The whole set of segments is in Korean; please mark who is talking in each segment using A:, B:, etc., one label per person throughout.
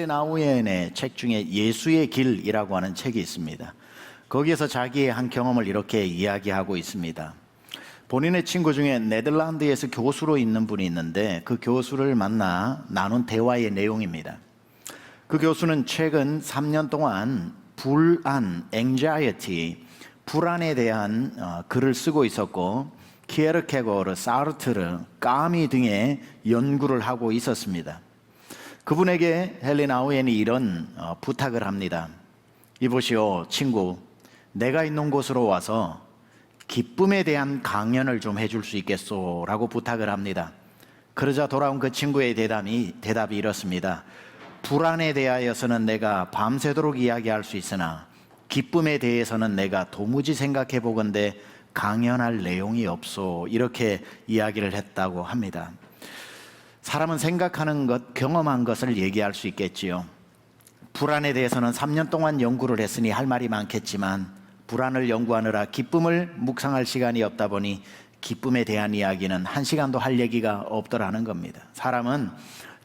A: 헬렌 아우엔의 책 중에 예수의 길이라고 하는 책이 있습니다. 거기에서 자기의 한 경험을 이렇게 이야기하고 있습니다. 본인의 친구 중에 네덜란드에서 교수로 있는 분이 있는데 그 교수를 만나 나눈 대화의 내용입니다. 그 교수는 최근 3년 동안 불안, anxiety, 불안에 대한 글을 쓰고 있었고 키에르케고르, 사르트르, 까미 등의 연구를 하고 있었습니다. 그분에게 헬렌 아우엔이 이런 부탁을 합니다. 이보시오 친구, 내가 있는 곳으로 와서 기쁨에 대한 강연을 좀 해줄 수 있겠소? 라고 부탁을 합니다. 그러자 돌아온 그 친구의 대답이 이렇습니다. 불안에 대하여서는 내가 밤새도록 이야기할 수 있으나 기쁨에 대해서는 내가 도무지 생각해 보건대 강연할 내용이 없소. 이렇게 이야기를 했다고 합니다. 사람은 생각하는 것, 경험한 것을 얘기할 수 있겠지요. 불안에 대해서는 3년 동안 연구를 했으니 할 말이 많겠지만 불안을 연구하느라 기쁨을 묵상할 시간이 없다 보니 기쁨에 대한 이야기는 한 시간도 할 얘기가 없더라는 겁니다. 사람은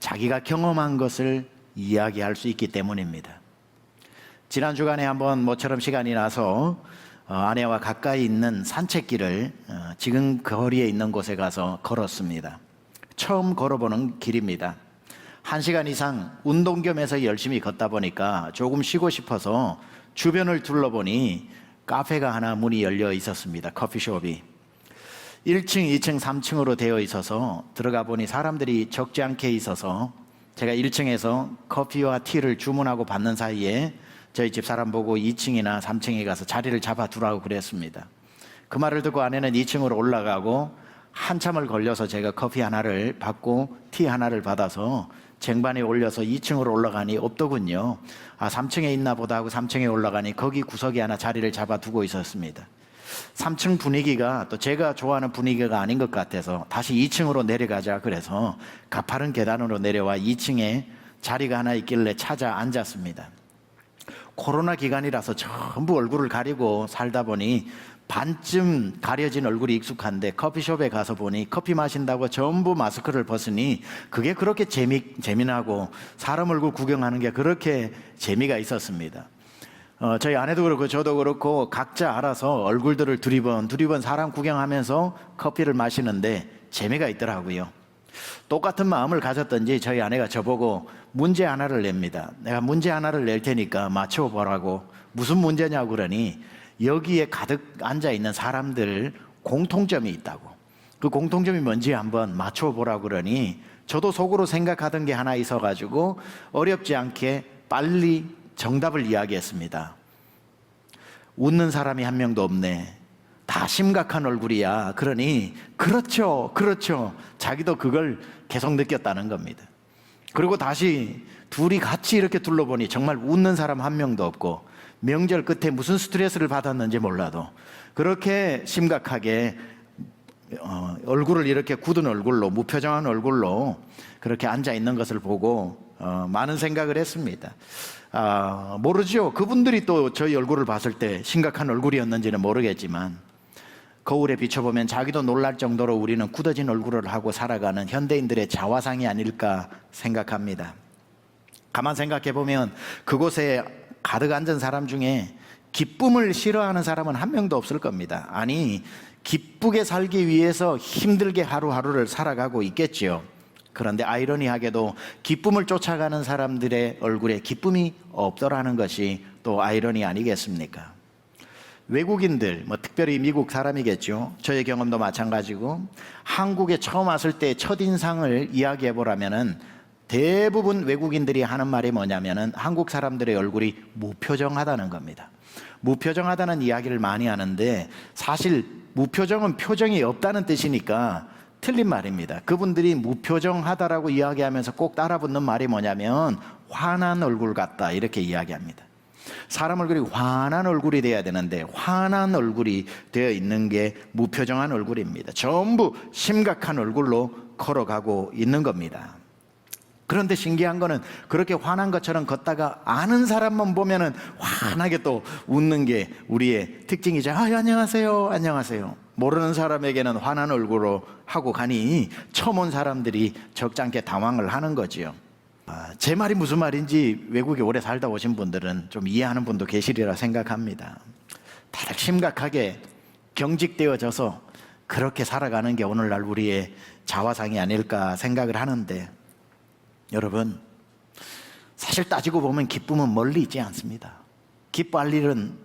A: 자기가 경험한 것을 이야기할 수 있기 때문입니다. 지난 주간에 한번 모처럼 시간이 나서 아내와 가까이 있는 산책길을 지금 거리에 있는 곳에 가서 걸었습니다. 처음 걸어보는 길입니다. 1시간 이상 운동 겸 해서 열심히 걷다 보니까 조금 쉬고 싶어서 주변을 둘러보니 카페가 하나 문이 열려 있었습니다. 커피숍이 1층, 2층, 3층으로 되어 있어서 들어가 보니 사람들이 적지 않게 있어서 제가 1층에서 커피와 티를 주문하고 받는 사이에 저희 집 사람 보고 2층이나 3층에 가서 자리를 잡아두라고 그랬습니다. 그 말을 듣고 아내는 2층으로 올라가고 한참을 걸려서 제가 커피 하나를 받고 티 하나를 받아서 쟁반에 올려서 2층으로 올라가니 없더군요. 3층에 있나 보다 하고 3층에 올라가니 거기 구석에 하나 자리를 잡아두고 있었습니다. 3층 분위기가 또 제가 좋아하는 분위기가 아닌 것 같아서 다시 2층으로 내려가자 그래서 가파른 계단으로 내려와 2층에 자리가 하나 있길래 찾아 앉았습니다. 코로나 기간이라서 전부 얼굴을 가리고 살다 보니 반쯤 가려진 얼굴이 익숙한데 커피숍에 가서 보니 커피 마신다고 전부 마스크를 벗으니 그게 그렇게 재미나고 사람 얼굴 구경하는 게 그렇게 재미가 있었습니다. 저희 아내도 그렇고 저도 그렇고 각자 알아서 얼굴들을 두리번 사람 구경하면서 커피를 마시는데 재미가 있더라고요. 똑같은 마음을 가졌던지 저희 아내가 저보고 문제 하나를 냅니다. 내가 문제 하나를 낼 테니까 맞춰보라고. 무슨 문제냐고 그러니 여기에 가득 앉아있는 사람들 공통점이 있다고. 그 공통점이 뭔지 한번 맞춰보라고 그러니 저도 속으로 생각하던 게 하나 있어가지고 어렵지 않게 빨리 정답을 이야기했습니다. 웃는 사람이 한 명도 없네. 다 심각한 얼굴이야. 그러니 그렇죠. 자기도 그걸 계속 느꼈다는 겁니다. 그리고 다시 둘이 같이 이렇게 둘러보니 정말 웃는 사람 한 명도 없고 명절 끝에 무슨 스트레스를 받았는지 몰라도 그렇게 심각하게 얼굴을 이렇게 굳은 얼굴로 무표정한 얼굴로 그렇게 앉아 있는 것을 보고 많은 생각을 했습니다. 모르죠. 그분들이 또 저희 얼굴을 봤을 때 심각한 얼굴이었는지는 모르겠지만 거울에 비춰보면 자기도 놀랄 정도로 우리는 굳어진 얼굴을 하고 살아가는 현대인들의 자화상이 아닐까 생각합니다. 가만 생각해 보면 그곳에 가득 앉은 사람 중에 기쁨을 싫어하는 사람은 한 명도 없을 겁니다. 아니, 기쁘게 살기 위해서 힘들게 하루하루를 살아가고 있겠지요. 그런데 아이러니하게도 기쁨을 쫓아가는 사람들의 얼굴에 기쁨이 없더라는 것이 또 아이러니 아니겠습니까? 외국인들, 특별히 미국 사람이겠죠. 저의 경험도 마찬가지고 한국에 처음 왔을 때 첫인상을 이야기해 보라면은 대부분 외국인들이 하는 말이 뭐냐면은 한국 사람들의 얼굴이 무표정하다는 겁니다. 무표정하다는 이야기를 많이 하는데 사실 무표정은 표정이 없다는 뜻이니까 틀린 말입니다. 그분들이 무표정하다라고 이야기하면서 꼭 따라붙는 말이 뭐냐면 화난 얼굴 같다 이렇게 이야기합니다. 사람 얼굴이 환한 얼굴이 돼야 되는데 환한 얼굴이 되어 있는 게 무표정한 얼굴입니다. 전부 심각한 얼굴로 걸어가고 있는 겁니다. 그런데 신기한 거는 그렇게 화난 것처럼 걷다가 아는 사람만 보면은 환하게 또 웃는 게 우리의 특징이죠. 안녕하세요. 모르는 사람에게는 환한 얼굴로 하고 가니 처음 온 사람들이 적잖게 당황을 하는 거지요. 제 말이 무슨 말인지 외국에 오래 살다 오신 분들은 좀 이해하는 분도 계시리라 생각합니다. 다들 심각하게 경직되어져서 그렇게 살아가는 게 오늘날 우리의 자화상이 아닐까 생각을 하는데, 여러분, 사실 따지고 보면 기쁨은 멀리 있지 않습니다. 기뻐할 일은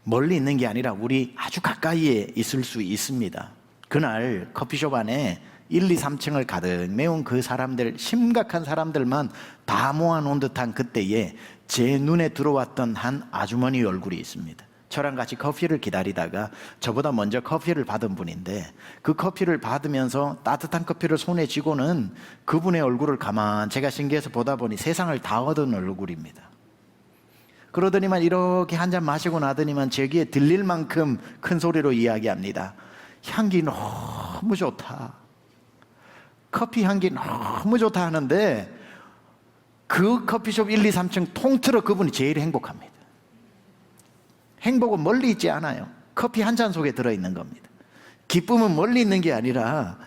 A: 멀리 있는 게 아니라 우리 아주 가까이에 있을 수 있습니다. 그날 커피숍 안에 1, 2, 3층을 가득 메운 그 사람들, 심각한 사람들만 다 모아놓은 듯한 그때에 제 눈에 들어왔던 한 아주머니 얼굴이 있습니다. 저랑 같이 커피를 기다리다가 저보다 먼저 커피를 받은 분인데, 그 커피를 받으면서 따뜻한 커피를 손에 쥐고는 그분의 얼굴을 가만 제가 신기해서 보다 보니 세상을 다 얻은 얼굴입니다. 그러더니만 이렇게 한 잔 마시고 나더니만 제 귀에 들릴 만큼 큰 소리로 이야기합니다. 향기 너무 좋다. 커피 향기 너무 좋다 하는데 그 커피숍 1, 2, 3층 통틀어 그분이 제일 행복합니다. 행복은 멀리 있지 않아요. 커피 한 잔 속에 들어있는 겁니다. 기쁨은 멀리 있는 게 아니라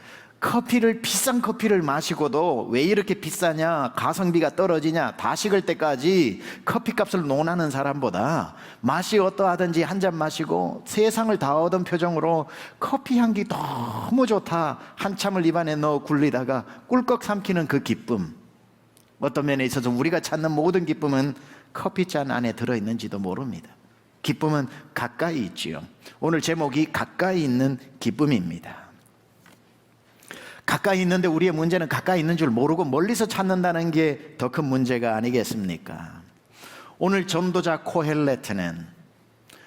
A: 비싼 커피를 마시고도 왜 이렇게 비싸냐, 가성비가 떨어지냐 다 식을 때까지 커피값을 논하는 사람보다 맛이 어떠하든지 한 잔 마시고 세상을 다 얻은 표정으로 커피 향기 너무 좋다 한참을 입안에 넣어 굴리다가 꿀꺽 삼키는 그 기쁨, 어떤 면에 있어서 우리가 찾는 모든 기쁨은 커피잔 안에 들어있는지도 모릅니다. 기쁨은 가까이 있지요. 오늘 제목이 가까이 있는 기쁨입니다. 가까이 있는데 우리의 문제는 가까이 있는 줄 모르고 멀리서 찾는다는 게 더 큰 문제가 아니겠습니까? 오늘 전도자 코헬레트는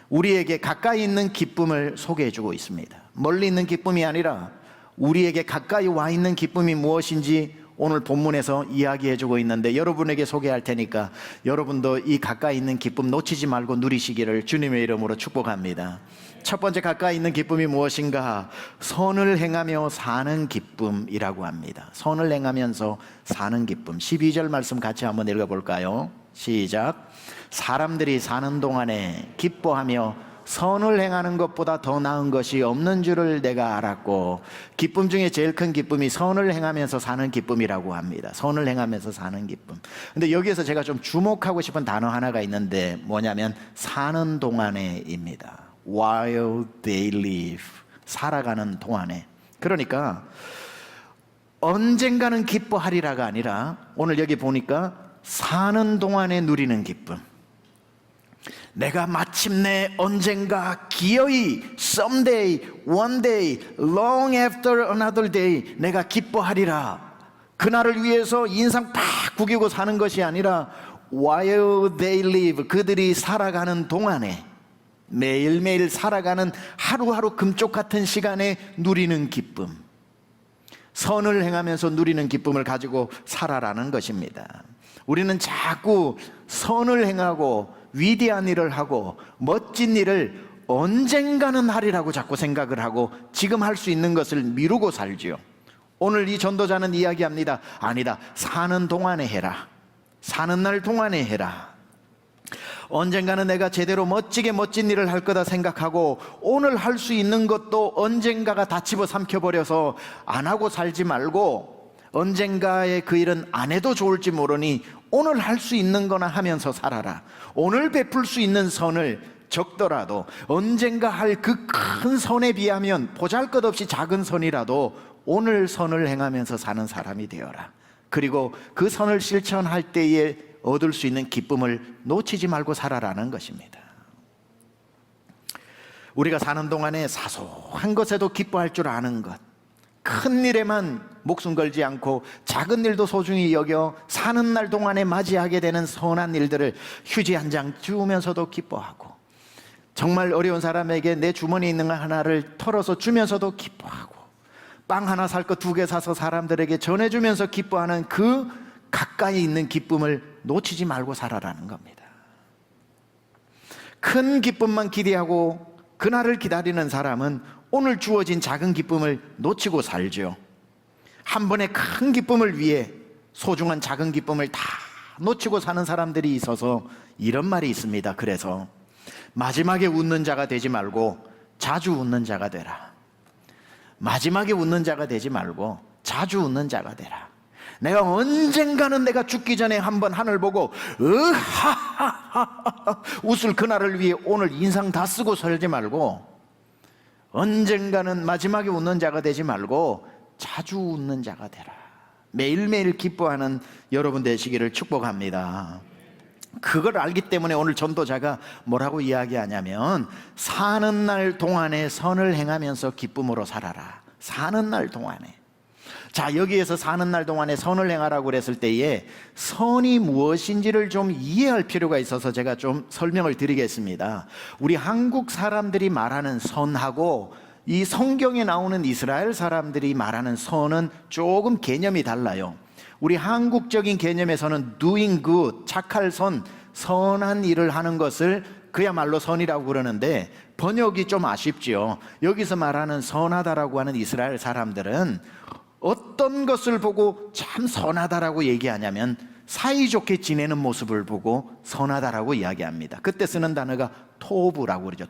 A: 우리에게 가까이 있는 기쁨을 소개해주고 있습니다. 멀리 있는 기쁨이 아니라 우리에게 가까이 와 있는 기쁨이 무엇인지 오늘 본문에서 이야기해주고 있는데, 여러분에게 소개할 테니까 여러분도 이 가까이 있는 기쁨 놓치지 말고 누리시기를 주님의 이름으로 축복합니다. 첫 번째 가까이 있는 기쁨이 무엇인가? 선을 행하며 사는 기쁨이라고 합니다. 선을 행하면서 사는 기쁨. 12절 말씀 같이 한번 읽어볼까요? 시작. 사람들이 사는 동안에 기뻐하며 선을 행하는 것보다 더 나은 것이 없는 줄을 내가 알았고, 기쁨 중에 제일 큰 기쁨이 선을 행하면서 사는 기쁨이라고 합니다. 선을 행하면서 사는 기쁨. 근데 여기에서 제가 좀 주목하고 싶은 단어 하나가 있는데 뭐냐면 사는 동안에입니다. While they live. 살아가는 동안에. 그러니까 언젠가는 기뻐하리라가 아니라 오늘 여기 보니까 사는 동안에 누리는 기쁨. 내가 마침내 언젠가 기어이 someday, one day, long after another day 내가 기뻐하리라. 그날을 위해서 인상 팍 구기고 사는 것이 아니라 while they live, 그들이 살아가는 동안에, 매일매일 살아가는 하루하루 금쪽 같은 시간에 누리는 기쁨, 선을 행하면서 누리는 기쁨을 가지고 살아라는 것입니다. 우리는 자꾸 선을 행하고 위대한 일을 하고 멋진 일을 언젠가는 하리라고 자꾸 생각을 하고 지금 할 수 있는 것을 미루고 살지요. 오늘 이 전도자는 이야기합니다. 아니다, 사는 동안에 해라. 사는 날 동안에 해라. 언젠가는 내가 제대로 멋지게 멋진 일을 할 거다 생각하고 오늘 할 수 있는 것도 언젠가가 다 집어삼켜버려서 안 하고 살지 말고, 언젠가의 그 일은 안 해도 좋을지 모르니 오늘 할 수 있는 거나 하면서 살아라. 오늘 베풀 수 있는 선을 적더라도 언젠가 할 그 큰 선에 비하면 보잘것없이 작은 선이라도 오늘 선을 행하면서 사는 사람이 되어라. 그리고 그 선을 실천할 때에 얻을 수 있는 기쁨을 놓치지 말고 살아라는 것입니다. 우리가 사는 동안에 사소한 것에도 기뻐할 줄 아는 것, 큰 일에만 목숨 걸지 않고 작은 일도 소중히 여겨 사는 날 동안에 맞이하게 되는 선한 일들을 휴지 한 장 주우면서도 기뻐하고, 정말 어려운 사람에게 내 주머니에 있는 거 하나를 털어서 주면서도 기뻐하고, 빵 하나 살 거 2개 사서 사람들에게 전해주면서 기뻐하는 그 가까이 있는 기쁨을 놓치지 말고 살아라는 겁니다. 큰 기쁨만 기대하고 그날을 기다리는 사람은 오늘 주어진 작은 기쁨을 놓치고 살죠. 한 번의 큰 기쁨을 위해 소중한 작은 기쁨을 다 놓치고 사는 사람들이 있어서 이런 말이 있습니다. 그래서 마지막에 웃는 자가 되지 말고 자주 웃는 자가 되라. 마지막에 웃는 자가 되지 말고 자주 웃는 자가 되라. 내가 언젠가는 내가 죽기 전에 한번 하늘 보고 으하하하 웃을 그날을 위해 오늘 인상 다 쓰고 살지 말고, 언젠가는 마지막에 웃는 자가 되지 말고 자주 웃는 자가 되라. 매일매일 기뻐하는 여러분 되시기를 축복합니다. 그걸 알기 때문에 오늘 전도자가 뭐라고 이야기하냐면, 사는 날 동안에 선을 행하면서 기쁨으로 살아라. 사는 날 동안에. 자, 여기에서 사는 날 동안에 선을 행하라고 그랬을 때에 선이 무엇인지를 좀 이해할 필요가 있어서 제가 좀 설명을 드리겠습니다. 우리 한국 사람들이 말하는 선하고 이 성경에 나오는 이스라엘 사람들이 말하는 선은 조금 개념이 달라요. 우리 한국적인 개념에서는 doing good, 착할 선, 선한 일을 하는 것을 그야말로 선이라고 그러는데 번역이 좀 아쉽죠. 여기서 말하는 선하다라고 하는 이스라엘 사람들은 어떤 것을 보고 참 선하다라고 얘기하냐면 사이좋게 지내는 모습을 보고 선하다라고 이야기합니다. 그때 쓰는 단어가 토부라고 그러죠.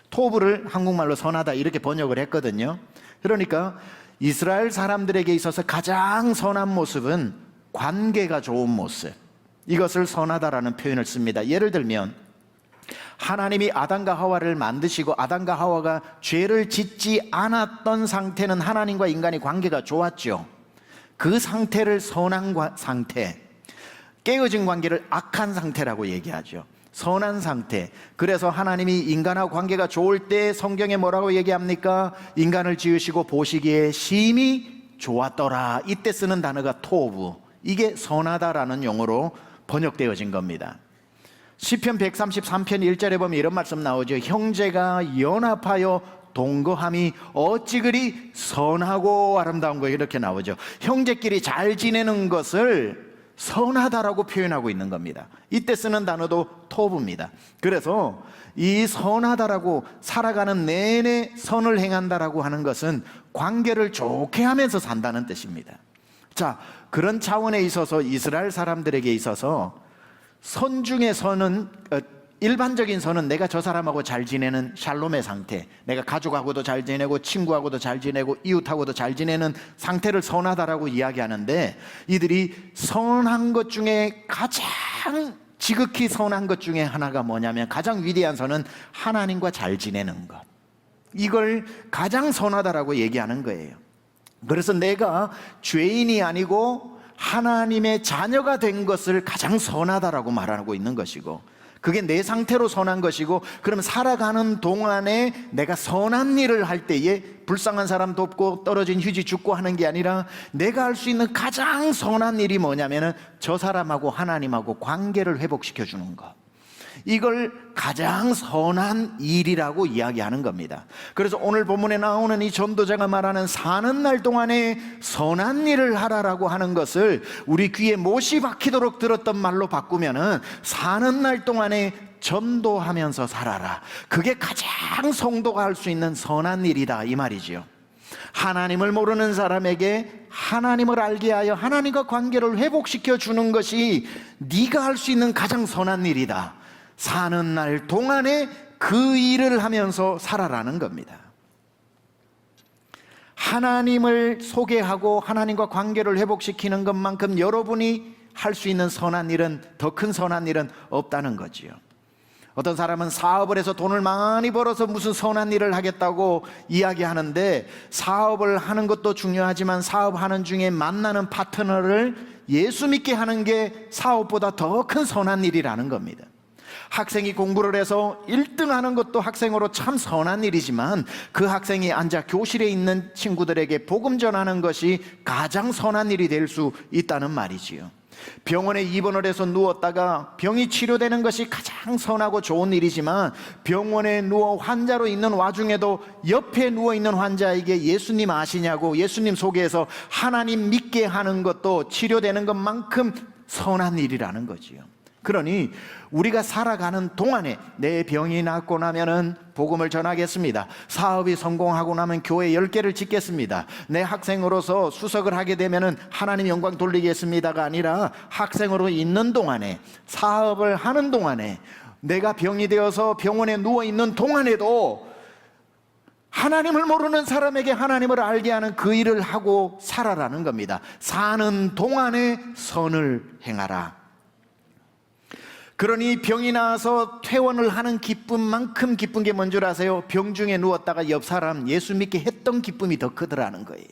A: 토부를 한국말로 선하다 이렇게 번역을 했거든요. 그러니까 이스라엘 사람들에게 있어서 가장 선한 모습은 관계가 좋은 모습, 이것을 선하다라는 표현을 씁니다. 예를 들면 하나님이 아담과 하와를 만드시고 아담과 하와가 죄를 짓지 않았던 상태는 하나님과 인간의 관계가 좋았죠. 그 상태를 선한 상태, 깨어진 관계를 악한 상태라고 얘기하죠. 선한 상태. 그래서 하나님이 인간하고 관계가 좋을 때 성경에 뭐라고 얘기합니까? 인간을 지으시고 보시기에 심히 좋았더라. 이때 쓰는 단어가 토부, 이게 선하다라는 용어로 번역되어진 겁니다. 시편 133편 1절에 보면 이런 말씀 나오죠. 형제가 연합하여 동거함이 어찌 그리 선하고 아름다운 거, 이렇게 나오죠. 형제끼리 잘 지내는 것을 선하다라고 표현하고 있는 겁니다. 이때 쓰는 단어도 토부입니다. 그래서 이 선하다라고, 살아가는 내내 선을 행한다라고 하는 것은 관계를 좋게 하면서 산다는 뜻입니다. 자, 그런 차원에 있어서 이스라엘 사람들에게 있어서 선 중에 선은, 일반적인 선은 내가 저 사람하고 잘 지내는 샬롬의 상태, 내가 가족하고도 잘 지내고 친구하고도 잘 지내고 이웃하고도 잘 지내는 상태를 선하다라고 이야기하는데, 이들이 선한 것 중에 가장 지극히 선한 것 중에 하나가 뭐냐면, 가장 위대한 선은 하나님과 잘 지내는 것, 이걸 가장 선하다라고 얘기하는 거예요. 그래서 내가 죄인이 아니고 하나님의 자녀가 된 것을 가장 선하다라고 말하고 있는 것이고, 그게 내 상태로 선한 것이고, 그러면 살아가는 동안에 내가 선한 일을 할 때에 불쌍한 사람 돕고 떨어진 휴지 줍고 하는 게 아니라, 내가 할 수 있는 가장 선한 일이 뭐냐면은 저 사람하고 하나님하고 관계를 회복시켜 주는 것, 이걸 가장 선한 일이라고 이야기하는 겁니다. 그래서 오늘 본문에 나오는 이 전도자가 말하는 사는 날 동안에 선한 일을 하라라고 하는 것을 우리 귀에 못이 박히도록 들었던 말로 바꾸면은 사는 날 동안에 전도하면서 살아라, 그게 가장 성도가 할 수 있는 선한 일이다, 이 말이지요. 하나님을 모르는 사람에게 하나님을 알게 하여 하나님과 관계를 회복시켜 주는 것이 네가 할 수 있는 가장 선한 일이다. 사는 날 동안에 그 일을 하면서 살아라는 겁니다. 하나님을 소개하고 하나님과 관계를 회복시키는 것만큼 여러분이 할 수 있는 선한 일은, 더 큰 선한 일은 없다는 거지요. 어떤 사람은 사업을 해서 돈을 많이 벌어서 무슨 선한 일을 하겠다고 이야기하는데, 사업을 하는 것도 중요하지만 사업하는 중에 만나는 파트너를 예수 믿게 하는 게 사업보다 더 큰 선한 일이라는 겁니다. 학생이 공부를 해서 1등 하는 것도 학생으로 참 선한 일이지만, 그 학생이 앉아 교실에 있는 친구들에게 복음 전하는 것이 가장 선한 일이 될 수 있다는 말이지요. 병원에 입원을 해서 누웠다가 병이 치료되는 것이 가장 선하고 좋은 일이지만, 병원에 누워 환자로 있는 와중에도 옆에 누워있는 환자에게 예수님 아시냐고 예수님 소개해서 하나님 믿게 하는 것도 치료되는 것만큼 선한 일이라는 거지요. 그러니 우리가 살아가는 동안에 내 병이 낫고 나면은 복음을 전하겠습니다. 사업이 성공하고 나면 교회 10개를 짓겠습니다. 내 학생으로서 수석을 하게 되면은 하나님 영광 돌리겠습니다가 아니라, 학생으로 있는 동안에, 사업을 하는 동안에, 내가 병이 되어서 병원에 누워 있는 동안에도 하나님을 모르는 사람에게 하나님을 알게 하는 그 일을 하고 살아라는 겁니다. 사는 동안에 선을 행하라. 그러니 병이 나와서 퇴원을 하는 기쁨만큼 기쁜 게 뭔 줄 아세요? 병중에 누웠다가 옆 사람 예수 믿게 했던 기쁨이 더 크더라는 거예요.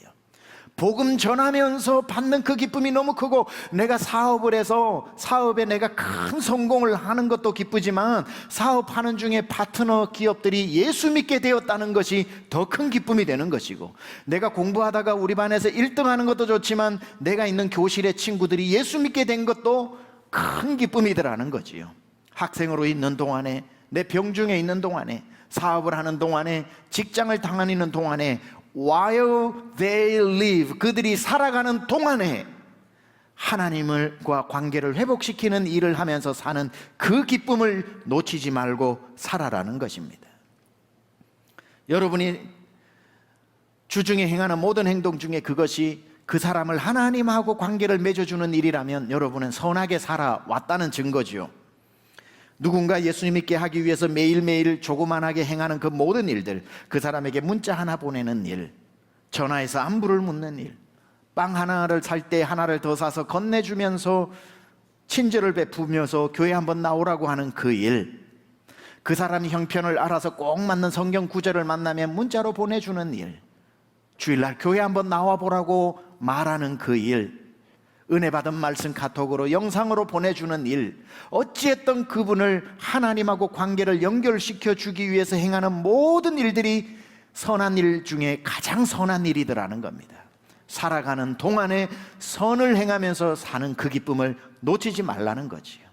A: 복음 전하면서 받는 그 기쁨이 너무 크고, 내가 사업을 해서 사업에 내가 큰 성공을 하는 것도 기쁘지만 사업하는 중에 파트너 기업들이 예수 믿게 되었다는 것이 더 큰 기쁨이 되는 것이고, 내가 공부하다가 우리 반에서 1등 하는 것도 좋지만 내가 있는 교실의 친구들이 예수 믿게 된 것도 큰 기쁨이더라는 거지요. 학생으로 있는 동안에, 내 병중에 있는 동안에, 사업을 하는 동안에, 직장을 다니는 동안에, while they live, 그들이 살아가는 동안에 하나님과 관계를 회복시키는 일을 하면서 사는 그 기쁨을 놓치지 말고 살아라는 것입니다. 여러분이 주중에 행하는 모든 행동 중에 그것이 그 사람을 하나님하고 관계를 맺어주는 일이라면 여러분은 선하게 살아왔다는 증거지요. 누군가 예수 믿게 하기 위해서 매일매일 조그만하게 행하는 그 모든 일들, 그 사람에게 문자 하나 보내는 일, 전화해서 안부를 묻는 일, 빵 하나를 살 때 하나를 더 사서 건네주면서 친절을 베푸면서 교회 한번 나오라고 하는 그 일, 그 사람이 형편을 알아서 꼭 맞는 성경 구절을 만나면 문자로 보내주는 일, 주일날 교회 한번 나와보라고 말하는 그 일, 은혜 받은 말씀 카톡으로 영상으로 보내주는 일, 어찌했든 그분을 하나님하고 관계를 연결시켜 주기 위해서 행하는 모든 일들이 선한 일 중에 가장 선한 일이더라는 겁니다. 살아가는 동안에 선을 행하면서 사는 그 기쁨을 놓치지 말라는 거지요.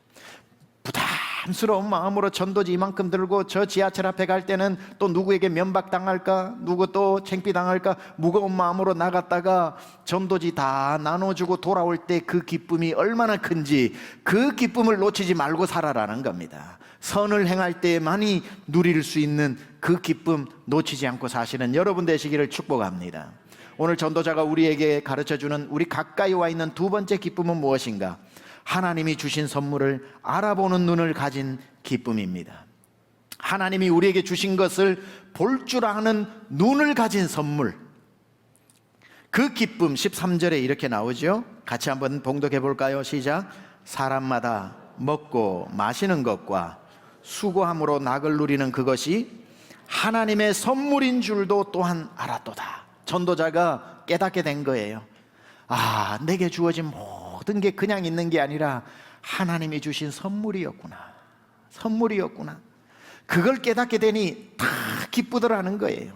A: 부담스러운 마음으로 전도지 이만큼 들고 저 지하철 앞에 갈 때는 또 누구에게 면박당할까, 누구 또 창피당할까 무거운 마음으로 나갔다가 전도지 다 나눠주고 돌아올 때 그 기쁨이 얼마나 큰지, 그 기쁨을 놓치지 말고 살아라는 겁니다. 선을 행할 때만이 누릴 수 있는 그 기쁨 놓치지 않고 사시는 여러분 되시기를 축복합니다. 오늘 전도자가 우리에게 가르쳐주는 우리 가까이 와 있는 두 번째 기쁨은 무엇인가? 하나님이 주신 선물을 알아보는 눈을 가진 기쁨입니다. 하나님이 우리에게 주신 것을 볼 줄 아는 눈을 가진 선물, 그 기쁨 13절에 이렇게 나오죠. 같이 한번 봉독해 볼까요? 시작. 사람마다 먹고 마시는 것과 수고함으로 낙을 누리는 그것이 하나님의 선물인 줄도 또한 알았도다. 전도자가 깨닫게 된 거예요. 아, 내게 주어진 모든 게 그냥 있는 게 아니라 하나님이 주신 선물이었구나. 선물이었구나. 그걸 깨닫게 되니 다 기쁘더라는 거예요.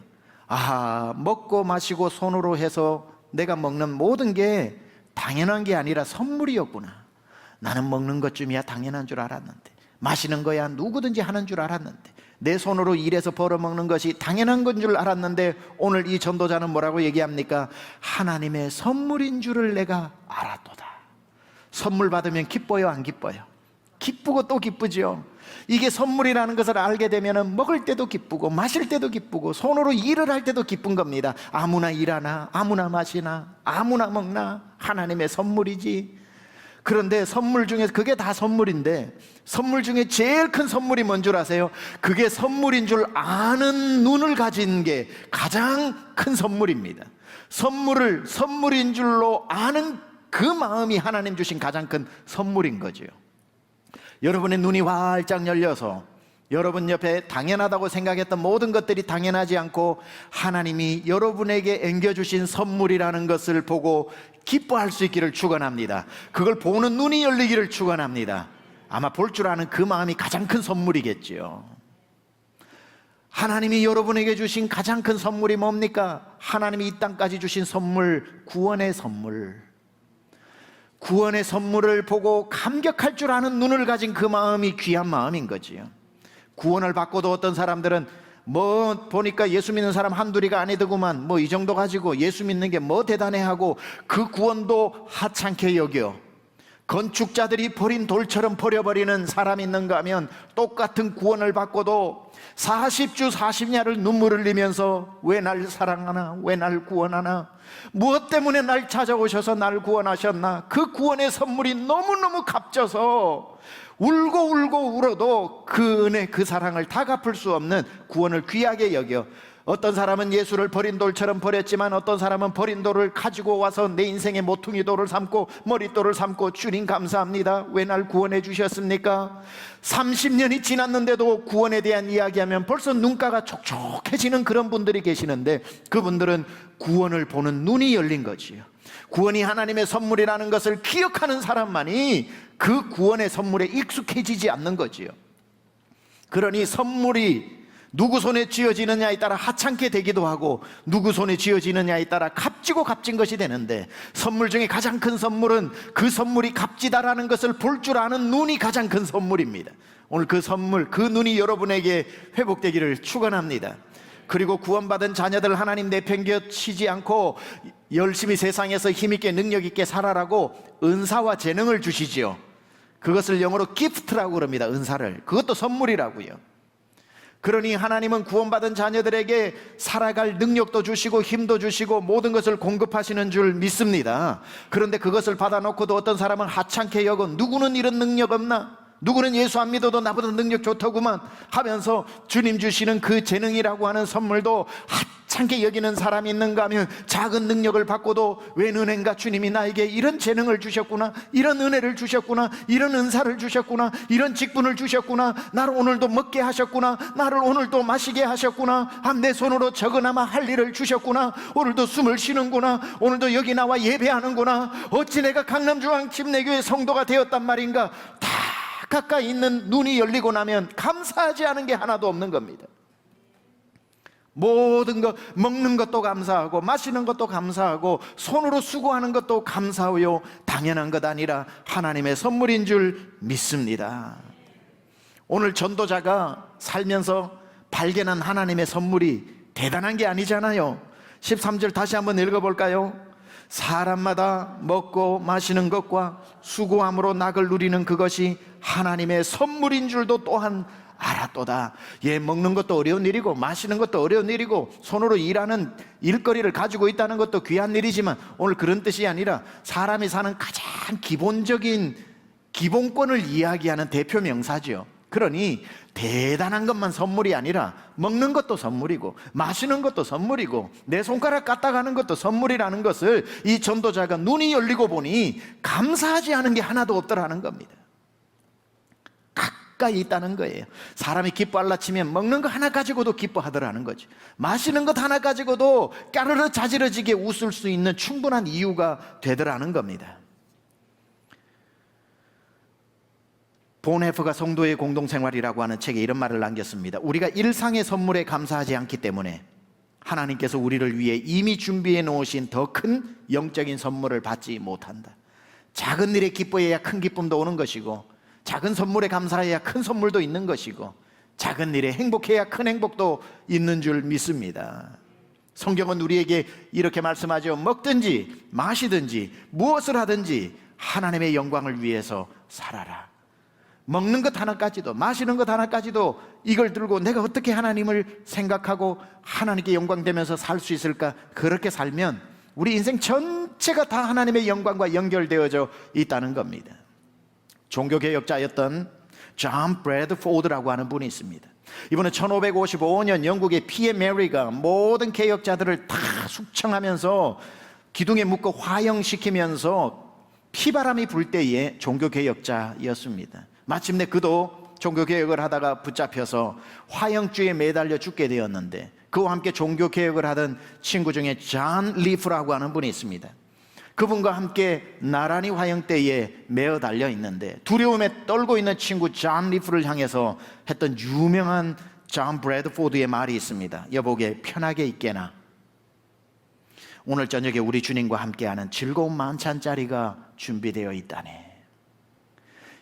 A: 아, 먹고 마시고 손으로 해서 내가 먹는 모든 게 당연한 게 아니라 선물이었구나. 나는 먹는 것쯤이야 당연한 줄 알았는데, 마시는 거야 누구든지 하는 줄 알았는데, 내 손으로 일해서 벌어먹는 것이 당연한 건 줄 알았는데, 오늘 이 전도자는 뭐라고 얘기합니까? 하나님의 선물인 줄을 내가 알았도다. 선물 받으면 기뻐요, 안 기뻐요? 기쁘고 또 기쁘죠. 이게 선물이라는 것을 알게 되면 먹을 때도 기쁘고 마실 때도 기쁘고 손으로 일을 할 때도 기쁜 겁니다. 아무나 일하나, 아무나 마시나, 아무나 먹나 하나님의 선물이지. 그런데 선물 중에, 그게 다 선물인데 선물 중에 제일 큰 선물이 뭔 줄 아세요? 그게 선물인 줄 아는 눈을 가진 게 가장 큰 선물입니다. 선물을 선물인 줄로 아는 그 마음이 하나님 주신 가장 큰 선물인 거죠. 여러분의 눈이 활짝 열려서 여러분 옆에 당연하다고 생각했던 모든 것들이 당연하지 않고 하나님이 여러분에게 안겨주신 선물이라는 것을 보고 기뻐할 수 있기를 축원합니다. 그걸 보는 눈이 열리기를 축원합니다. 아마 볼 줄 아는 그 마음이 가장 큰 선물이겠지요. 하나님이 여러분에게 주신 가장 큰 선물이 뭡니까? 하나님이 이 땅까지 주신 선물, 구원의 선물. 구원의 선물을 보고 감격할 줄 아는 눈을 가진 그 마음이 귀한 마음인 거지요. 구원을 받고도 어떤 사람들은 뭐 보니까 예수 믿는 사람 한둘이가 아니더구만, 뭐 이 정도 가지고 예수 믿는 게 뭐 대단해하고 그 구원도 하찮게 여겨 건축자들이 버린 돌처럼 버려버리는 사람이 있는가 하면 똑같은 구원을 받고도 40주 40야를 눈물을 흘리면서 왜 날 사랑하나, 왜 날 구원하나, 무엇 때문에 날 찾아오셔서 날 구원하셨나, 그 구원의 선물이 너무너무 값져서 울고 울어도 그 은혜, 그 사랑을 다 갚을 수 없는 구원을 귀하게 여겨 어떤 사람은 예수를 버린 돌처럼 버렸지만 어떤 사람은 버린 돌을 가지고 와서 내 인생의 모퉁이 돌을 삼고 머릿돌을 삼고, 주님 감사합니다, 왜 날 구원해 주셨습니까? 30년이 지났는데도 구원에 대한 이야기하면 벌써 눈가가 촉촉해지는 그런 분들이 계시는데, 그분들은 구원을 보는 눈이 열린 거지요. 구원이 하나님의 선물이라는 것을 기억하는 사람만이 그 구원의 선물에 익숙해지지 않는 거지요. 그러니 선물이 누구 손에 쥐어지느냐에 따라 하찮게 되기도 하고, 누구 손에 쥐어지느냐에 따라 값지고 값진 것이 되는데, 선물 중에 가장 큰 선물은 그 선물이 값지다라는 것을 볼 줄 아는 눈이 가장 큰 선물입니다. 오늘 그 선물, 그 눈이 여러분에게 회복되기를 축원합니다. 그리고 구원받은 자녀들, 하나님 내팽겨치지 않고 열심히 세상에서 힘있게 능력있게 살아라고 은사와 재능을 주시지요. 그것을 영어로 기프트라고 그럽니다. 은사를. 그것도 선물이라고요. 그러니 하나님은 구원받은 자녀들에게 살아갈 능력도 주시고 힘도 주시고 모든 것을 공급하시는 줄 믿습니다. 그런데 그것을 받아놓고도 어떤 사람은 하찮게 여겨, 누구는 이런 능력 없나? 누구는 예수 안 믿어도 나보다 능력 좋더구만 하면서 주님 주시는 그 재능이라고 하는 선물도 하찮게 여기는 사람이 있는가 하면, 작은 능력을 받고도 웬 은혜인가, 주님이 나에게 이런 재능을 주셨구나, 이런 은혜를 주셨구나, 이런 은사를 주셨구나, 이런 직분을 주셨구나, 나를 오늘도 먹게 하셨구나, 나를 오늘도 마시게 하셨구나, 내 손으로 적어나마 할 일을 주셨구나, 오늘도 숨을 쉬는구나, 오늘도 여기 나와 예배하는구나, 어찌 내가 강남중앙침례교회 성도가 되었단 말인가. 다 가까이 있는 눈이 열리고 나면 감사하지 않은 게 하나도 없는 겁니다. 모든 것, 먹는 것도 감사하고 마시는 것도 감사하고 손으로 수고하는 것도 감사하요, 당연한 것 아니라 하나님의 선물인 줄 믿습니다. 오늘 전도자가 살면서 발견한 하나님의 선물이 대단한 게 아니잖아요. 13절 다시 한번 읽어볼까요? 사람마다 먹고 마시는 것과 수고함으로 낙을 누리는 그것이 하나님의 선물인 줄도 또한 알았도다. 예, 먹는 것도 어려운 일이고 마시는 것도 어려운 일이고 손으로 일하는 일거리를 가지고 있다는 것도 귀한 일이지만, 오늘 그런 뜻이 아니라 사람이 사는 가장 기본적인 기본권을 이야기하는 대표 명사죠. 그러니 대단한 것만 선물이 아니라 먹는 것도 선물이고 마시는 것도 선물이고 내 손가락 까딱하는 것도 선물이라는 것을 이 전도자가 눈이 열리고 보니 감사하지 않은 게 하나도 없더라는 겁니다. 가까이 있다는 거예요. 사람이 기뻐할라 치면 먹는 거 하나 가지고도 기뻐하더라는 거죠. 마시는 것 하나 가지고도 까르르 자지러지게 웃을 수 있는 충분한 이유가 되더라는 겁니다. 보네프가 성도의 공동생활이라고 하는 책에 이런 말을 남겼습니다. 우리가 일상의 선물에 감사하지 않기 때문에 하나님께서 우리를 위해 이미 준비해 놓으신 더 큰 영적인 선물을 받지 못한다. 작은 일에 기뻐해야 큰 기쁨도 오는 것이고, 작은 선물에 감사해야 큰 선물도 있는 것이고, 작은 일에 행복해야 큰 행복도 있는 줄 믿습니다. 성경은 우리에게 이렇게 말씀하죠. 먹든지 마시든지 무엇을 하든지 하나님의 영광을 위해서 살아라. 먹는 것 하나까지도 마시는 것 하나까지도 이걸 들고 내가 어떻게 하나님을 생각하고 하나님께 영광되면서 살 수 있을까? 그렇게 살면 우리 인생 전체가 다 하나님의 영광과 연결되어져 있다는 겁니다. 종교개혁자였던 존 브래드포드라고 하는 분이 있습니다. 이분은 1555년 영국의 피에 메리가 모든 개혁자들을 다 숙청하면서 기둥에 묶어 화형시키면서 피바람이 불 때의 종교개혁자였습니다. 마침내 그도 종교개혁을 하다가 붙잡혀서 화형주에 매달려 죽게 되었는데, 그와 함께 종교개혁을 하던 친구 중에 존 리프라고 하는 분이 있습니다. 그분과 함께 나란히 화형대에 매어 달려 있는데, 두려움에 떨고 있는 친구 존 리프를 향해서 했던 유명한 존 브래드포드의 말이 있습니다. 여보게 편하게 있게나. 오늘 저녁에 우리 주님과 함께하는 즐거운 만찬자리가 준비되어 있다네.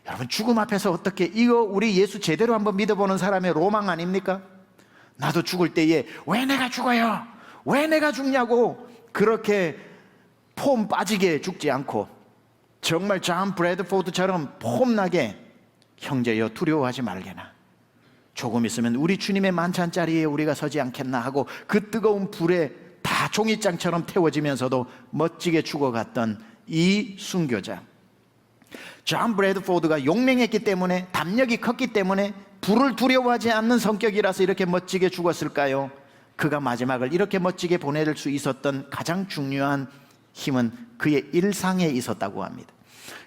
A: 여러분, 죽음 앞에서 어떻게, 이거 우리 예수 제대로 한번 믿어보는 사람의 로망 아닙니까? 나도 죽을 때에 왜 내가 죽어요? 왜 내가 죽냐고 그렇게 폼 빠지게 죽지 않고, 정말 존 브래드포드처럼 폼나게 형제여 두려워하지 말게나. 조금 있으면 우리 주님의 만찬자리에 우리가 서지 않겠나 하고 그 뜨거운 불에 다 종이장처럼 태워지면서도 멋지게 죽어갔던 이 순교자 존 브래드포드가 용맹했기 때문에, 담력이 컸기 때문에, 불을 두려워하지 않는 성격이라서 이렇게 멋지게 죽었을까요? 그가 마지막을 이렇게 멋지게 보낼 수 있었던 가장 중요한 힘은 그의 일상에 있었다고 합니다.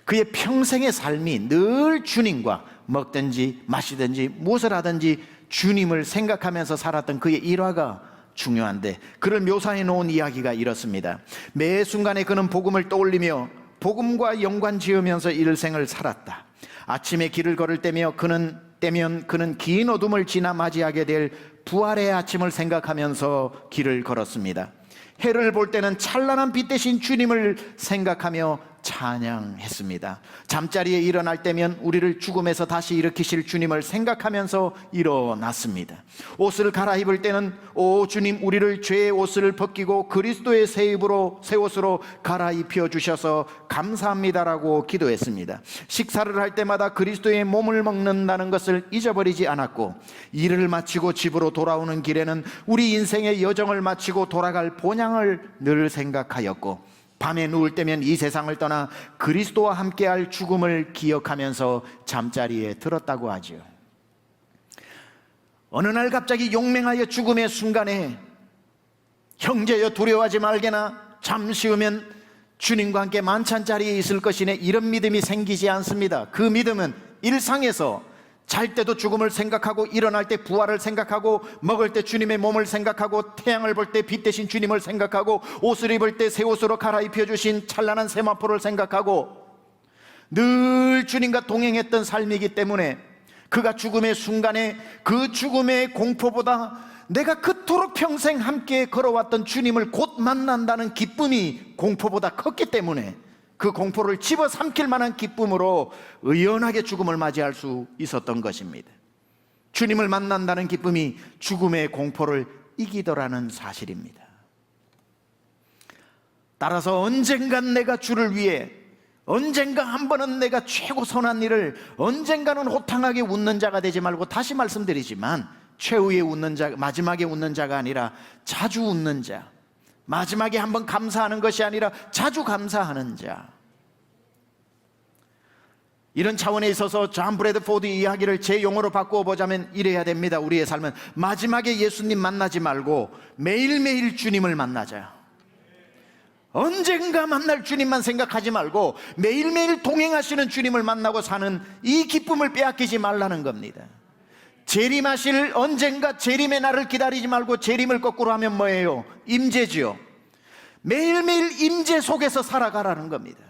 A: 그의 평생의 삶이 늘 주님과 먹든지 마시든지 무엇을 하든지 주님을 생각하면서 살았던 그의 일화가 중요한데, 그를 묘사해 놓은 이야기가 이렇습니다. 매 순간에 그는 복음을 떠올리며 복음과 연관 지으면서 일생을 살았다. 아침에 길을 걸을 때면 그는 긴 어둠을 지나 맞이하게 될 부활의 아침을 생각하면서 길을 걸었습니다. 해를 볼 때는 찬란한 빛 대신 주님을 생각하며 찬양했습니다. 잠자리에 일어날 때면 우리를 죽음에서 다시 일으키실 주님을 생각하면서 일어났습니다. 옷을 갈아입을 때는 오 주님, 우리를 죄의 옷을 벗기고 그리스도의 새 옷으로 갈아입혀 주셔서 감사합니다라고 기도했습니다. 식사를 할 때마다 그리스도의 몸을 먹는다는 것을 잊어버리지 않았고, 일을 마치고 집으로 돌아오는 길에는 우리 인생의 여정을 마치고 돌아갈 본향을 늘 생각하였고, 밤에 누울 때면 이 세상을 떠나 그리스도와 함께할 죽음을 기억하면서 잠자리에 들었다고 하지요. 어느 날 갑자기 용맹하여 죽음의 순간에 형제여 두려워하지 말게나 잠시 후면 주님과 함께 만찬 자리에 있을 것이네, 이런 믿음이 생기지 않습니다. 그 믿음은 일상에서 잘 때도 죽음을 생각하고, 일어날 때 부활을 생각하고, 먹을 때 주님의 몸을 생각하고, 태양을 볼 때 빛 대신 주님을 생각하고, 옷을 입을 때 새 옷으로 갈아입혀 주신 찬란한 세마포를 생각하고, 늘 주님과 동행했던 삶이기 때문에 그가 죽음의 순간에 그 죽음의 공포보다 내가 그토록 평생 함께 걸어왔던 주님을 곧 만난다는 기쁨이 공포보다 컸기 때문에 그 공포를 집어삼킬 만한 기쁨으로 의연하게 죽음을 맞이할 수 있었던 것입니다. 주님을 만난다는 기쁨이 죽음의 공포를 이기더라는 사실입니다. 따라서 언젠간 내가 주를 위해, 언젠가 한 번은 내가 최고 선한 일을, 언젠가는 호탕하게 웃는 자가 되지 말고, 다시 말씀드리지만 최후에 웃는 자, 마지막에 웃는 자가 아니라 자주 웃는 자, 마지막에 한번 감사하는 것이 아니라 자주 감사하는 자, 이런 차원에 있어서 존 브래드포드 이야기를 제 용어로 바꾸어 보자면 이래야 됩니다. 우리의 삶은 마지막에 예수님 만나지 말고 매일매일 주님을 만나자. 언젠가 만날 주님만 생각하지 말고 매일매일 동행하시는 주님을 만나고 사는 이 기쁨을 빼앗기지 말라는 겁니다. 재림하실 언젠가 재림의 날을 기다리지 말고 재림을 거꾸로 하면 뭐예요? 임재지요. 매일매일 임재 속에서 살아가라는 겁니다.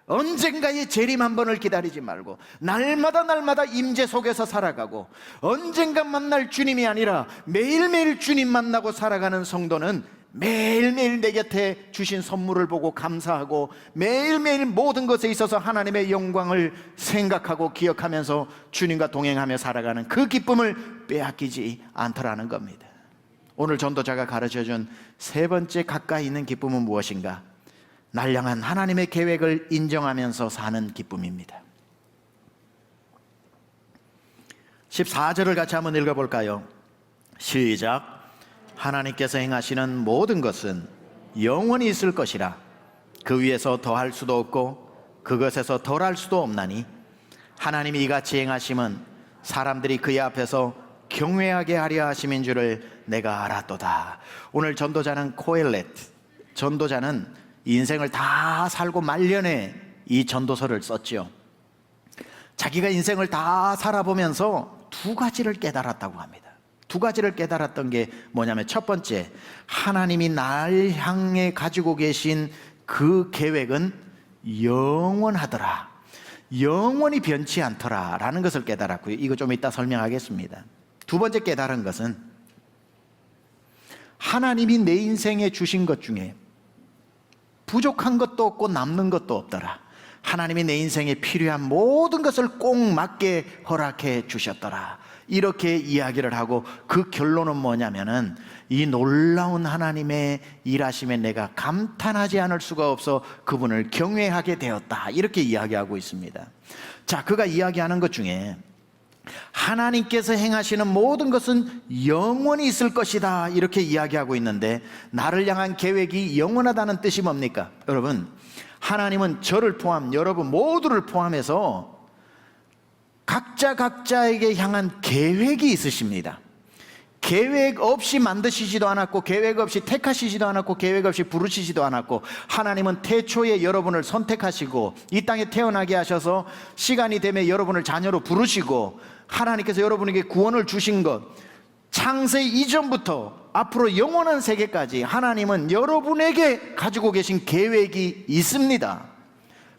A: 언젠가의 재림 한 번을 기다리지 말고 날마다 임재 속에서 살아가고, 언젠가 만날 주님이 아니라 매일매일 주님 만나고 살아가는 성도는 매일매일 내 곁에 주신 선물을 보고 감사하고, 매일매일 모든 것에 있어서 하나님의 영광을 생각하고 기억하면서 주님과 동행하며 살아가는 그 기쁨을 빼앗기지 않더라는 겁니다. 오늘 전도자가 가르쳐준 세 번째 가까이 있는 기쁨은 무엇인가? 날 향한 하나님의 계획을 인정하면서 사는 기쁨입니다. 14절을 같이 한번 읽어볼까요? 시작. 하나님께서 행하시는 모든 것은 영원히 있을 것이라. 그 위에서 더할 수도 없고 그것에서 덜할 수도 없나니 하나님이 이같이 행하심은 사람들이 그의 앞에서 경외하게 하려 하심인 줄을 내가 알았도다. 오늘 전도자는 코엘렛, 전도자는 인생을 다 살고 말년에 이 전도서를 썼죠. 자기가 인생을 다 살아보면서 두 가지를 깨달았다고 합니다. 두 가지를 깨달았던 게 뭐냐면, 첫 번째, 하나님이 날 향해 가지고 계신 그 계획은 영원하더라, 영원히 변치 않더라 라는 것을 깨달았고요. 이거 좀 이따 설명하겠습니다. 두 번째 깨달은 것은 하나님이 내 인생에 주신 것 중에 부족한 것도 없고 남는 것도 없더라. 하나님이 내 인생에 필요한 모든 것을 꼭 맞게 허락해 주셨더라. 이렇게 이야기를 하고, 그 결론은 뭐냐면은 이 놀라운 하나님의 일하심에 내가 감탄하지 않을 수가 없어 그분을 경외하게 되었다. 이렇게 이야기하고 있습니다. 자, 그가 이야기하는 것 중에 하나님께서 행하시는 모든 것은 영원히 있을 것이다 이렇게 이야기하고 있는데, 나를 향한 계획이 영원하다는 뜻이 뭡니까? 여러분, 하나님은 저를 포함, 여러분 모두를 포함해서 각자에게 향한 계획이 있으십니다. 계획 없이 만드시지도 않았고, 계획 없이 택하시지도 않았고, 계획 없이 부르시지도 않았고, 하나님은 태초에 여러분을 선택하시고 이 땅에 태어나게 하셔서 시간이 되면 여러분을 자녀로 부르시고, 하나님께서 여러분에게 구원을 주신 것, 창세 이전부터 앞으로 영원한 세계까지 하나님은 여러분에게 가지고 계신 계획이 있습니다.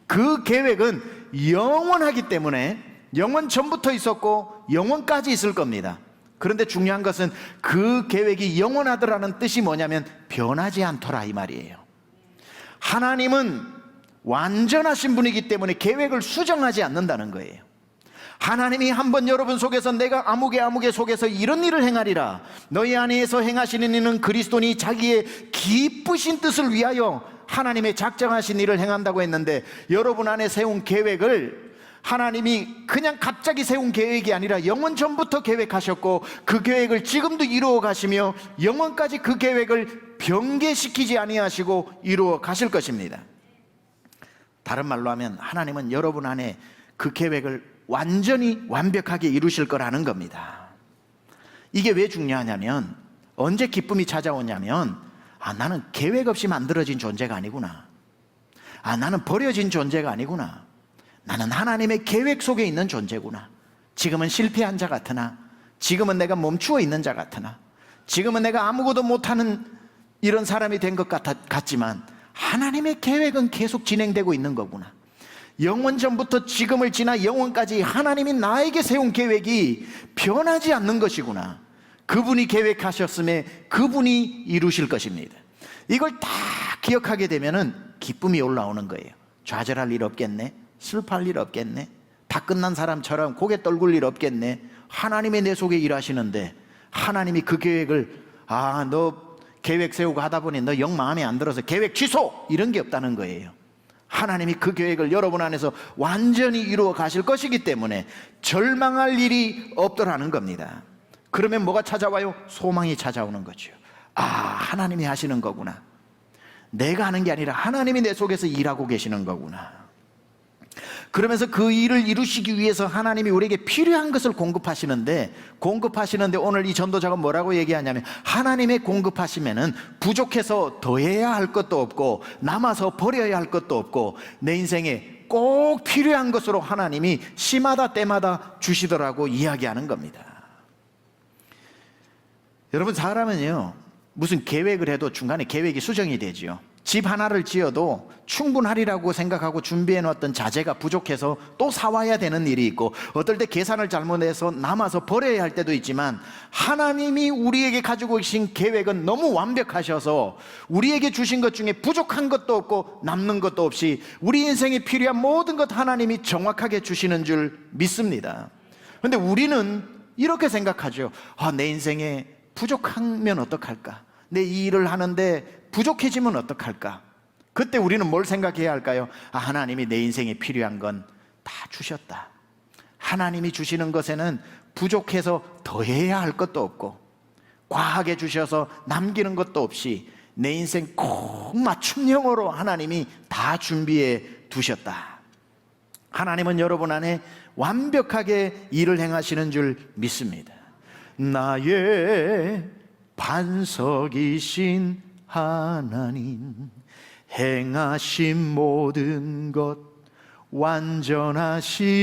A: 그 계획은 영원하기 때문에 영원 전부터 있었고 영원까지 있을 겁니다. 그런데 중요한 것은 그 계획이 영원하더라는 뜻이 뭐냐면 변하지 않더라 이 말이에요. 하나님은 완전하신 분이기 때문에 계획을 수정하지 않는다는 거예요. 하나님이 한번 여러분 속에서 내가 아무개 속에서 이런 일을 행하리라, 너희 안에서 행하시는 이는 그리스도니 자기의 기쁘신 뜻을 위하여 하나님의 작정하신 일을 행한다고 했는데, 여러분 안에 세운 계획을 하나님이 그냥 갑자기 세운 계획이 아니라 영원 전부터 계획하셨고, 그 계획을 지금도 이루어 가시며 영원까지 그 계획을 변개시키지 아니하시고 이루어 가실 것입니다. 다른 말로 하면 하나님은 여러분 안에 그 계획을 완전히 완벽하게 이루실 거라는 겁니다. 이게 왜 중요하냐면, 언제 기쁨이 찾아오냐면, 나는 계획 없이 만들어진 존재가 아니구나, 나는 버려진 존재가 아니구나, 나는 하나님의 계획 속에 있는 존재구나. 지금은 실패한 자 같으나, 지금은 내가 멈추어 있는 자 같으나, 지금은 내가 아무것도 못하는 이런 사람이 된 것 같지만 하나님의 계획은 계속 진행되고 있는 거구나. 영원 전부터 지금을 지나 영원까지 하나님이 나에게 세운 계획이 변하지 않는 것이구나. 그분이 계획하셨음에 그분이 이루실 것입니다. 이걸 다 기억하게 되면은 기쁨이 올라오는 거예요. 좌절할 일 없겠네, 슬퍼할 일 없겠네, 다 끝난 사람처럼 고개 떨굴 일 없겠네. 하나님이 내 속에 일하시는데, 하나님이 그 계획을 너 계획 세우고 하다 보니 너 영 마음에 안 들어서 계획 취소, 이런 게 없다는 거예요. 하나님이 그 계획을 여러분 안에서 완전히 이루어 가실 것이기 때문에 절망할 일이 없더라는 겁니다. 그러면 뭐가 찾아와요? 소망이 찾아오는 거죠. 하나님이 하시는 거구나, 내가 하는 게 아니라 하나님이 내 속에서 일하고 계시는 거구나. 그러면서 그 일을 이루시기 위해서 하나님이 우리에게 필요한 것을 공급하시는데 오늘 이 전도자가 뭐라고 얘기하냐면, 하나님의 공급하시면은 부족해서 더해야 할 것도 없고 남아서 버려야 할 것도 없고, 내 인생에 꼭 필요한 것으로 하나님이 시마다 때마다 주시더라고 이야기하는 겁니다. 여러분, 사람은요, 무슨 계획을 해도 중간에 계획이 수정이 되죠. 집 하나를 지어도 충분하리라고 생각하고 준비해 놓았던 자재가 부족해서 또 사와야 되는 일이 있고, 어떨 때 계산을 잘못해서 남아서 버려야 할 때도 있지만, 하나님이 우리에게 가지고 계신 계획은 너무 완벽하셔서 우리에게 주신 것 중에 부족한 것도 없고 남는 것도 없이 우리 인생에 필요한 모든 것 하나님이 정확하게 주시는 줄 믿습니다. 그런데 우리는 이렇게 생각하죠. 내 인생에 부족하면 어떡할까? 내 이 일을 하는데 부족해지면 어떡할까? 그때 우리는 뭘 생각해야 할까요? 하나님이 내 인생에 필요한 건 다 주셨다. 하나님이 주시는 것에는 부족해서 더해야 할 것도 없고 과하게 주셔서 남기는 것도 없이 내 인생 꼭 맞춤형으로 하나님이 다 준비해 두셨다. 하나님은 여러분 안에 완벽하게 일을 행하시는 줄 믿습니다. 나의 반석이신 하나님, 행하신 모든 것 완전하시니,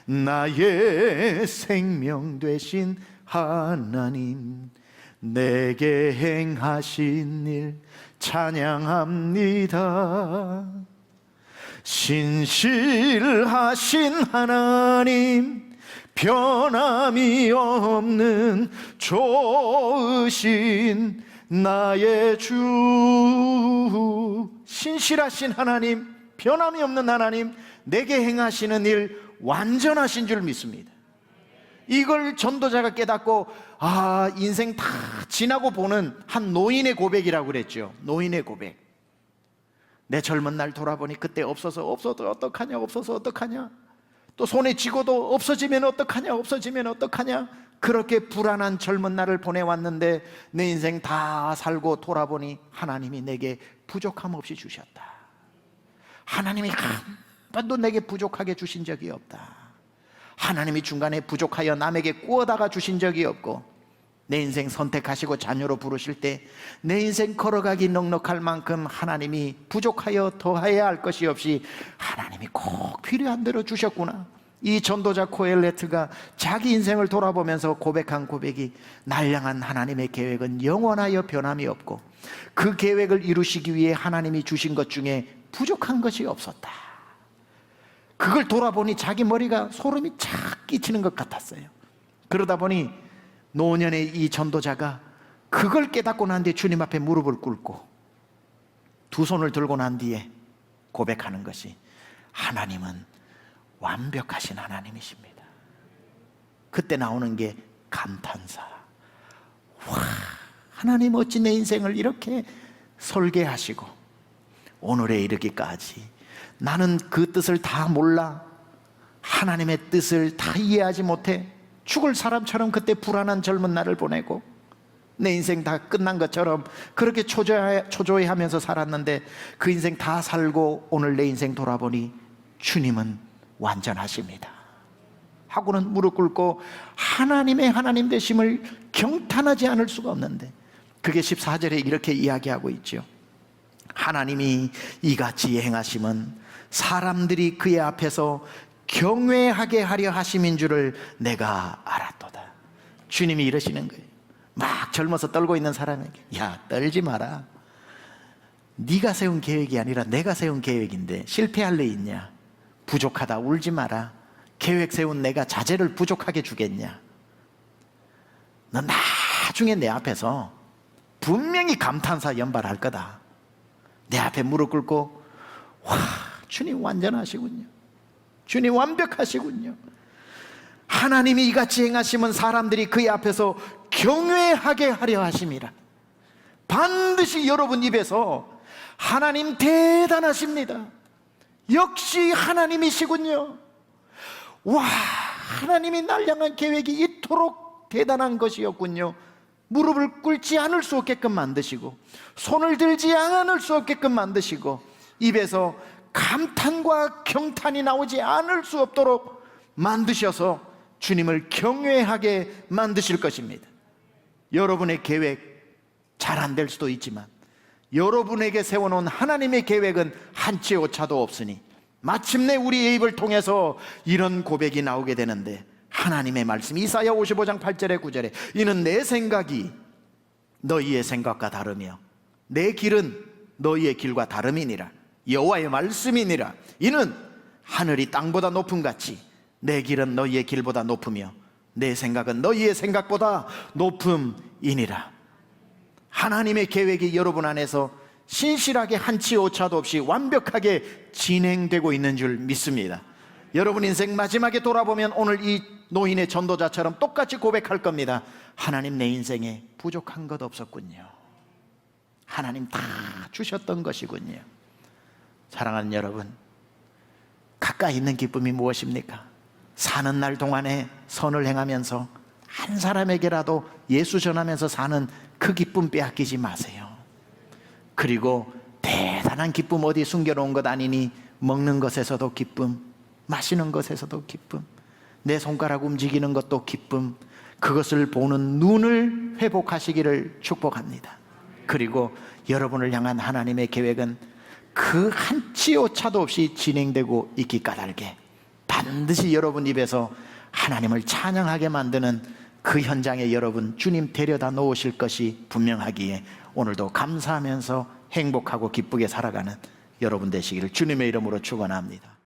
A: 나의 생명 되신 하나님, 내게 행하신 일 찬양합니다. 신실하신 하나님, 변함이 없는 좋으신 나의 주. 신실하신 하나님, 변함이 없는 하나님, 내게 행하시는 일 완전하신 줄 믿습니다. 이걸 전도자가 깨닫고 인생 다 지나고 보는 한 노인의 고백이라고 그랬죠. 노인의 고백. 내 젊은 날 돌아보니 그때 없어도 어떡하냐, 없어서 어떡하냐, 또 손에 쥐고도 없어지면 어떡하냐, 없어지면 어떡하냐, 그렇게 불안한 젊은 날을 보내왔는데 내 인생 다 살고 돌아보니 하나님이 내게 부족함 없이 주셨다. 하나님이 한 번도 내게 부족하게 주신 적이 없다. 하나님이 중간에 부족하여 남에게 꾸어다가 주신 적이 없고, 내 인생 선택하시고 자녀로 부르실 때 내 인생 걸어가기 넉넉할 만큼 하나님이 부족하여 더하여야 할 것이 없이 하나님이 꼭 필요한 대로 주셨구나. 이 전도자 코엘레트가 자기 인생을 돌아보면서 고백한 고백이, 날 향한 하나님의 계획은 영원하여 변함이 없고 그 계획을 이루시기 위해 하나님이 주신 것 중에 부족한 것이 없었다. 그걸 돌아보니 자기 머리가 소름이 착 끼치는 것 같았어요. 그러다 보니 노년의 이 전도자가 그걸 깨닫고 난 뒤에 주님 앞에 무릎을 꿇고 두 손을 들고 난 뒤에 고백하는 것이, 하나님은 완벽하신 하나님이십니다. 그때 나오는 게 감탄사. 와, 하나님 어찌 내 인생을 이렇게 설계하시고 오늘에 이르기까지 나는 그 뜻을 다 몰라, 하나님의 뜻을 다 이해하지 못해 죽을 사람처럼 그때 불안한 젊은 날을 보내고 내 인생 다 끝난 것처럼 그렇게 초조해하면서 살았는데 그 인생 다 살고 오늘 내 인생 돌아보니 주님은 완전하십니다 하고는 무릎 꿇고 하나님의 하나님 되심을 경탄하지 않을 수가 없는데, 그게 14절에 이렇게 이야기하고 있죠. 하나님이 이같이 행하심은 사람들이 그의 앞에서 경외하게 하려 하심인 줄을 내가 알았도다. 주님이 이러시는 거예요. 막 젊어서 떨고 있는 사람에게, 야, 떨지 마라. 네가 세운 계획이 아니라 내가 세운 계획인데 실패할 리 있냐? 부족하다 울지 마라. 계획 세운 내가 자재를 부족하게 주겠냐? 너 나중에 내 앞에서 분명히 감탄사 연발할 거다. 내 앞에 무릎 꿇고, 와, 주님 완전하시군요. 주님 완벽하시군요. 하나님이 이같이 행하시면 사람들이 그의 앞에서 경외하게 하려 하심이라. 반드시 여러분 입에서 하나님 대단하십니다, 역시 하나님이시군요, 와, 하나님이 날 향한 계획이 이토록 대단한 것이었군요, 무릎을 꿇지 않을 수 없게끔 만드시고 손을 들지 않을 수 없게끔 만드시고 입에서 감탄과 경탄이 나오지 않을 수 없도록 만드셔서 주님을 경외하게 만드실 것입니다. 여러분의 계획 잘 안 될 수도 있지만 여러분에게 세워놓은 하나님의 계획은 한치 오차도 없으니 마침내 우리의 입을 통해서 이런 고백이 나오게 되는데, 하나님의 말씀 이사야 55장 8절에 9절에 이는 내 생각이 너희의 생각과 다르며 내 길은 너희의 길과 다름이니라. 여호와의 말씀이니라. 이는 하늘이 땅보다 높음 같이 내 길은 너희의 길보다 높으며 내 생각은 너희의 생각보다 높음이니라. 하나님의 계획이 여러분 안에서 신실하게 한치 오차도 없이 완벽하게 진행되고 있는 줄 믿습니다. 여러분 인생 마지막에 돌아보면 오늘 이 노인의 전도자처럼 똑같이 고백할 겁니다. 하나님, 내 인생에 부족한 것 없었군요. 하나님 다 주셨던 것이군요. 사랑하는 여러분, 가까이 있는 기쁨이 무엇입니까? 사는 날 동안에 선을 행하면서 한 사람에게라도 예수 전하면서 사는 그 기쁨 빼앗기지 마세요. 그리고 대단한 기쁨 어디 숨겨놓은 것 아니니 먹는 것에서도 기쁨, 마시는 것에서도 기쁨, 내 손가락 움직이는 것도 기쁨, 그것을 보는 눈을 회복하시기를 축복합니다. 그리고 여러분을 향한 하나님의 계획은 그 한치 오차도 없이 진행되고 있기 까닭에 반드시 여러분 입에서 하나님을 찬양하게 만드는 그 현장에 여러분 주님 데려다 놓으실 것이 분명하기에 오늘도 감사하면서 행복하고 기쁘게 살아가는 여러분 되시기를 주님의 이름으로 축원합니다.